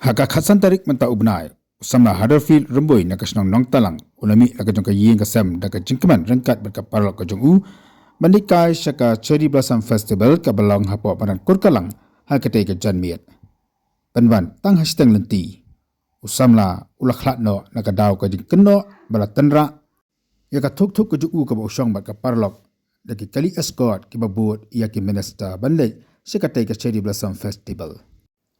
Haka khasan tarik menta ubnai samna Huddersfield remboi na kasnong nong talang ulami la kajong kayeng kasam da kajingkeman rengkat berkapal kajong u mandikai syaka Cherry Blossom Festival ka balong hapo panan kurkalang ha ketai ka janmiat panwan tang hashtag lenti usamla ulakhlano na kadaw kajing keno bala tanra ya ka thuk kajong u ka bosong ba ka parlok da ki kali escort ki babut ya ki minister banle syakatai ka Cherry Blossom Festival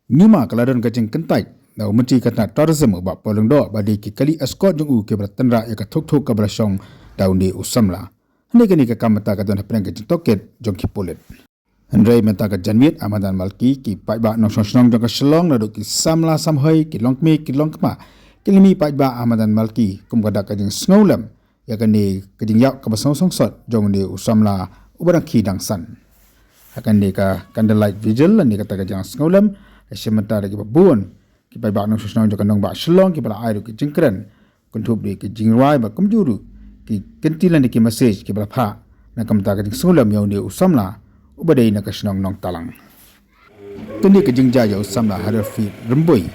Nima kaladan kajing kentai na umenti kata tourism ba polong do badi ki kali escort jung u ke bratanra ya ka thuk ka brasong daun di usamla hne kani ka kamata ka don hapren kajing toket jong ki polet Andre menta ka janmit amadan malki ki pai ba nong song jong ka shlong na do ki samla samhoi ki longme ki longkma kilimi pai ba amadan malki kum kada kajing snowlam ya kani kajing yak ka basong sot jong di usamla ubarang ki dangsan akan ni ka candlelight vigil ni kata kajing snowlam sementara kita babun kita bawa nong susnong jok nong bawa selong kita bala air kita jengkeren kuntup di kita jingrai ba kumjuru kita kentilan di kita message kita bala pa nak kamta kita sulam yang di usamla ubadai nak susnong nong talang kendi kita jingja ya usamla Huddersfield remboi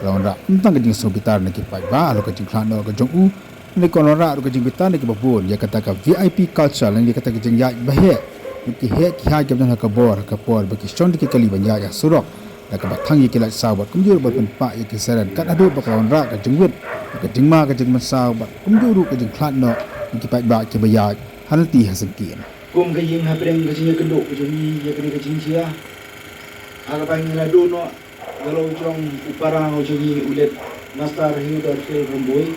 lawan ra tentang kita jing sobitar nak kita ba lo kita jingklan no kita jongu ni konon ra kita jingbitar nak kita babun ya kata ka VIP culture yang dia kata kita jingja bahaya ki he ki ha kita nak kabor bagi stone di kali banyak ya surok nak batang ye kilat sahabat kumjur bat penpak ye kisaran kat adu baklawan rak ka jengwit ka jengma ka jengman sahabat kumjuru ka jeng khlatno ki pai ba ki bayaj halti hasengkin kum ka ying habreng ka jeng kenduk ka jeng ye ka jeng cia aga bang la do no galo jong upara ho jeng ulet master hiudar fil remboi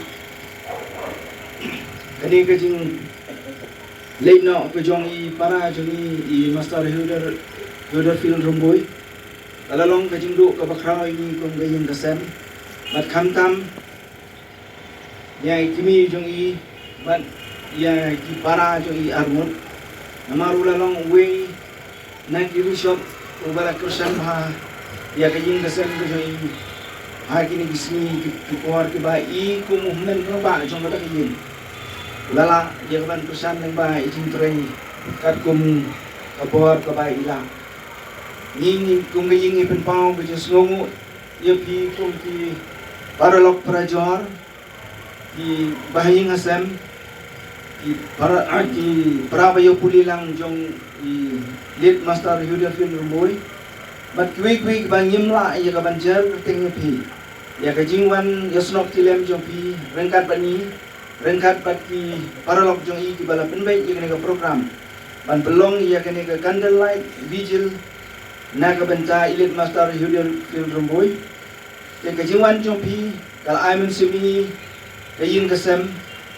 kani ka jeng leino ka jong I para jeng I master hiudar fil remboi Alalong kajing do ka bakraw ini kung gayeng kasem mat kamtam ya kimi jong I mat ya ki para jong I armut namaru lalong way na ki shop ubala kursan ha ya kajing kasem ko jong I ha kini gismi ki por ki ba I kum humnen ko ba jong kata kajing lala ya ban kursan nang ba I jing trei kat kum kapor ka ba ila Ying kung gaying ipenpau ke jesngongu ya pi kung ki paralok prajor ki bahaying asem ki prabayo puli lang jong I lead master Huddersfield remboi bat kwi bangim la ya ka banjer ting pi ya ka jingwan yasnok tilem jong pi rengkat bat ki paralok jong I ki bala penbai ya ka program ban belong ya ka candlelight vigil nak benta ilit master Huddersfield remboi ke kajingwan jompi kal aimen simi kayin kasem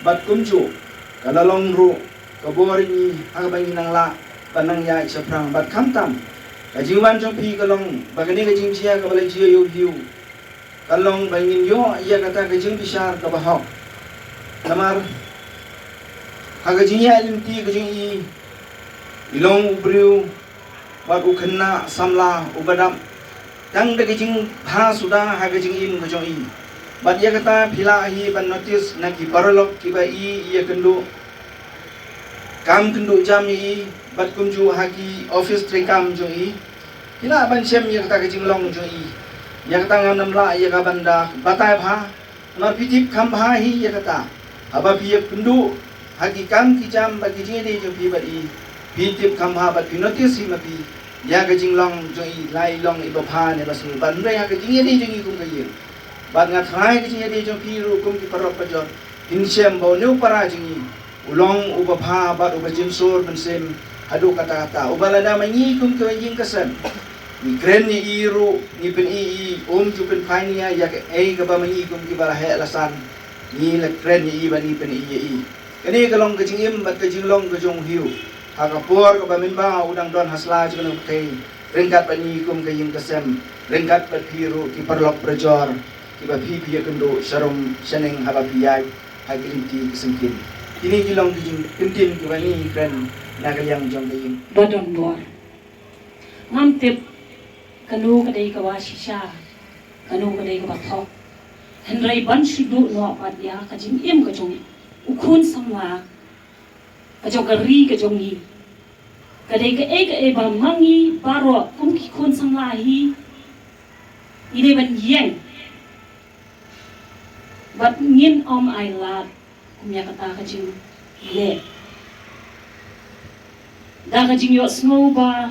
bat kumju kalalong ru kabori hagabangi nang la banang ya saprang bat kamtam kajingwan jompi kalong bagani kajing cia kabalai cia yu hiu kalong bangin yo ia kata kajing bisar kabahok namar hagajingya limti kajing I ilong ubriu bat ukhenna samla ubadam tang de jing ha sudah ha jing im ko jong I bat ya kata phila hi ban notice na ki paralok ki ba I ya kendu kam kendu jam I bat kumju ha ki office tri kam jong I phila ban sem ya kata jing long jong I ya kata ngam nam la ya ka banda batai pha na pitip kham ha hi ya kata aba pi kendu ha ki kam ki jam ba ki jing de jo pi ba I pitip kham ha bat notice hi ma pi ya ka jing long jong I lai long I bapha ne basu ban re ya ka jing ye jong I kum ka ye ban nga thai ka jing ye jong pi ru kum ki parok pa jor in sem bo ne para jing I ulong u bapha bat u ba jing sor ban sem hadu kata ubala da mangi kum ka jing kasem ni kren ni iru ni pen I ju pen phai ni ya ka ei ka ba mangi kum ki bara he alasan ni la kren ni ba ni pen I kani ka long ka jing im bat ka jing long ka jong hiu Hakapur ke baminba udang don hasla juga nak kei ringkat bani kum kaying kasem ringkat berpiru ki perlok berjor ki bapi pia kendo sarum seneng haba piyai hagilinti kesengkin ini jilong kijing kentin ki bani kren nagayang jong kaying badon bor ngamtip kanu kadai kawasisha kanu kadai kabathok henrai ban sidu no padya kajing im kajong ukun samwa kajong kari kajong I kadai ka ba mangi baro kum ki kun samla hi ide ban yeng But ngin ai lat kumya kata ka jing le. Da ka jing yo snow ba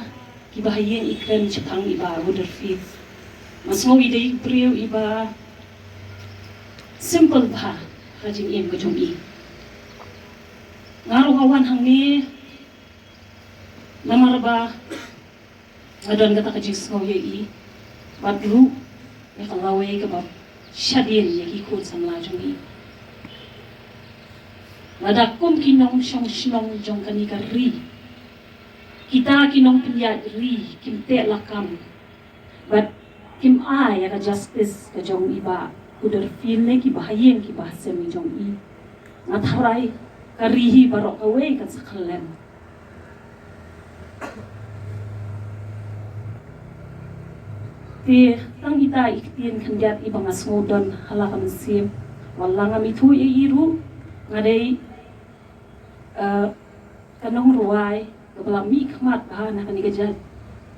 ki bahayen ikren chapang iba Huddersfield. Mas snow ide priu iba simple ba ka jing em ka jong i. Ngaro kawan hang ni namar ba ngadon kata ka jing snow ye i. Badru ya kalawe ka ba syadin ya ikut samla jong i. Nadakum kinong syong jong kanika ri. Kita kinong pinyat ri kim te lakam. But kim ay ya ka justice ka jong iba Huddersfield le ki bahayen ki bahasem jong i. Ngatharay karihi barok kawe ka sakalen. Ti tang kita iktin kandiat ibang asngodon halakam sim wala nga mitu iru ngadai kanong ruai kabala mi khmat ba na kaniga jad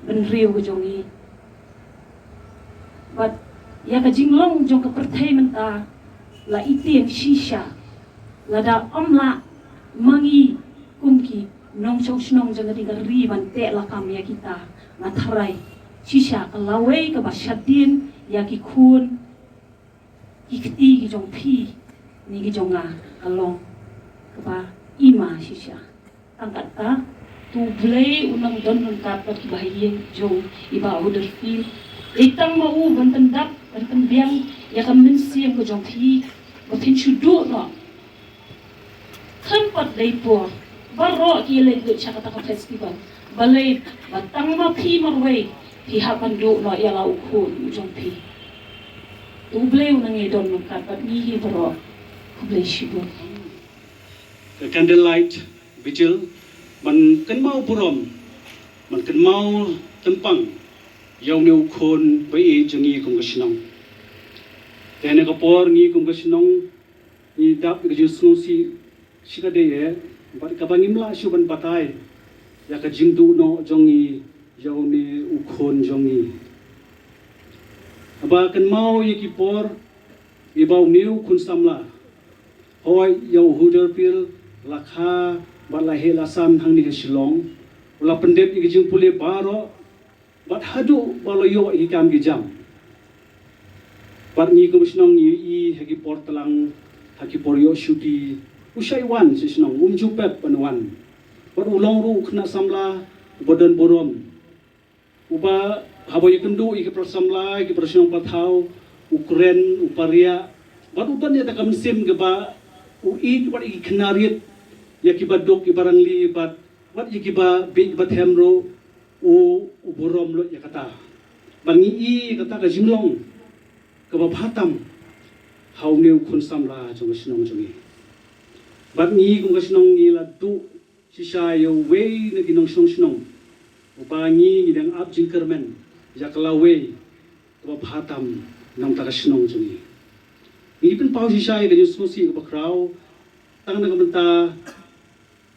benriu jongi but ya ka jinglong jong ka perthai menta la itien shisha la da amla mangi kumki nong chong snong jang kaniga riban te la kam ya kita matharai shisha ka lawe ka basyadin ya ki khun ikti ki jong pi ni ki jonga along ka ba ima shisha tangkat ka tu blay unang don ng kapat ki bahayen jong iba Huddersfield itang mau bantendak banten biang ya kam mensiam ko jong pi ba tin shudu no kampat dai po baro ki le du chakata ka festival balay batang ma pi marway pi hapan do no ya lau khun jong pi tu blay unang idon ng kapat ni hi baro ku blay shudu the candlelight vigil man kan mau burom man kan mau tempang yaw neu khon bai jangi kum gasnong tene ko por ngi kum gasnong ni dap ga jusno si sika de ye ba ka bangimla shu ban patai ya ka jingdu no jongi yaw ne u khon jongi aba kan mau ye ki por ibau neu khun samla hoi yaw Huddersfield lakha balai lasam hang ni Shillong ula pendep igi jing pule baro bat hadu baloyo igi kam gi jam bat ni komishnong ni i hagi portalang hagi poryo shuti usai wan sisnong jupep panwan bat ulong ru khna samla bodan borom uba haboy kendu igi prasamla igi prasnong pathau ukren uparia bat utan ya takam sim ge ba ui bat igi khnariet ya kiba dok ibarang li bat wat yikiba big bat hemro u borom lo ya kata bangi i kata ka jinglong ka ba phatam haw new khun samla jong sinong jongi bat ni gung sinong ni la du sisa yo we na ginong sinong ubangi ngidang ab jingkermen ya kalawe ka ba phatam nam ta ka sinong jongi ni pin pau sisa ga ju susi ka ba kraw tang na ka benta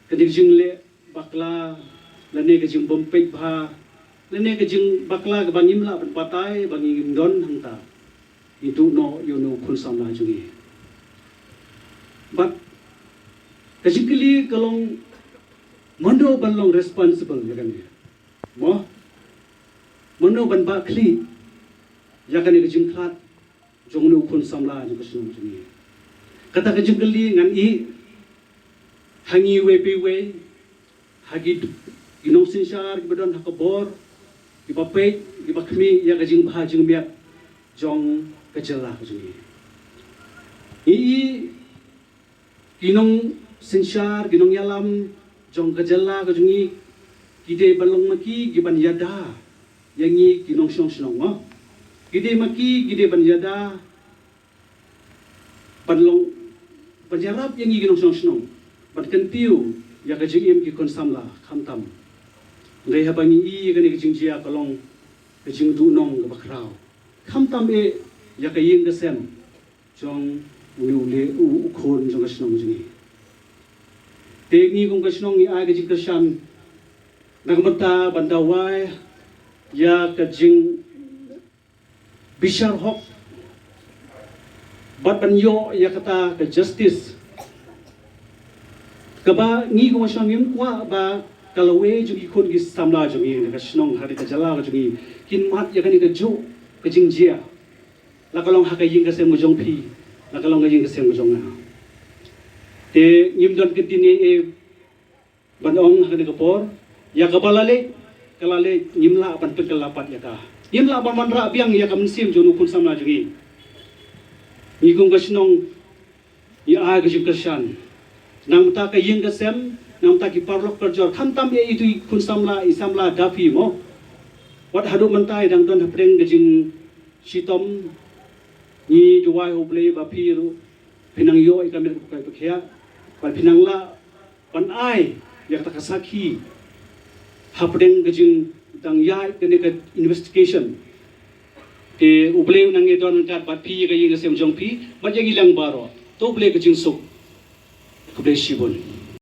kadig jing le bakla lane ka jing bompek bha lane ka jing bakla ka bangim la ban patai bangim don hangta itu no yo no khun sam la jungi but ka jingli kalong mondo balong responsible ya kan mo mondo ban ba khli ya kan ka jing khat jong no khun sam la jungi kata ka jingli ngan i hangi we hagi inong sinshar gibadon hakabor gibapet gibakmi ya gajing bahajing biak jong kajela kajungi i ginong sinshar ginong yalam jong kajela kajungi gide balong maki giban yada yangi ginong sinong ma gide maki gide ban yada panlong panjarap yangi ginong sinong bat kentiu ya kajing im ki kon samla khamtam ngai habangi i gani kajing jia kalong kajing du nong ga bakrao khamtam e ya kaying ga sem jong ulu le u khon jong ga snong jingi te ni kong ga snong ni a kajing kashan nagmata bandawai ya kajing bishar hok bat banyo ya kata ke justice kaba ngi ko masang yum kwa ba kalawe jugi khun gi samla jugi ka snong hari ka jala jugi kin mat ya kani ka jo ka jingjia la kalong ha ka yin ka sem mujong phi la kalong ka yin ka sem mujong na te nyim don kin tin e banong ha kani ka por ya ka balale kalale nyimla pan pen kalapat ya ka nyimla ban man ra biang ya ka mensim jonu kun samla jugi ni kung ka snong ya a ka jing ka shan nang ta ka yin ka sem nang ta ki parlok kerjor khantam ye itu kun samla isamla dafi mo wat hadu mentai dang don hapreng gejing sitom ni juwai hoble ba piru pinang yo i kamer kai pakhya pa pinang la pan ai yak ta kasaki hapreng gejing dang yai kene ka investigation ke uble nang e don kat ba pi ga yin sem jong pi ba jagi lang baro to ble gejing suk kuble shibon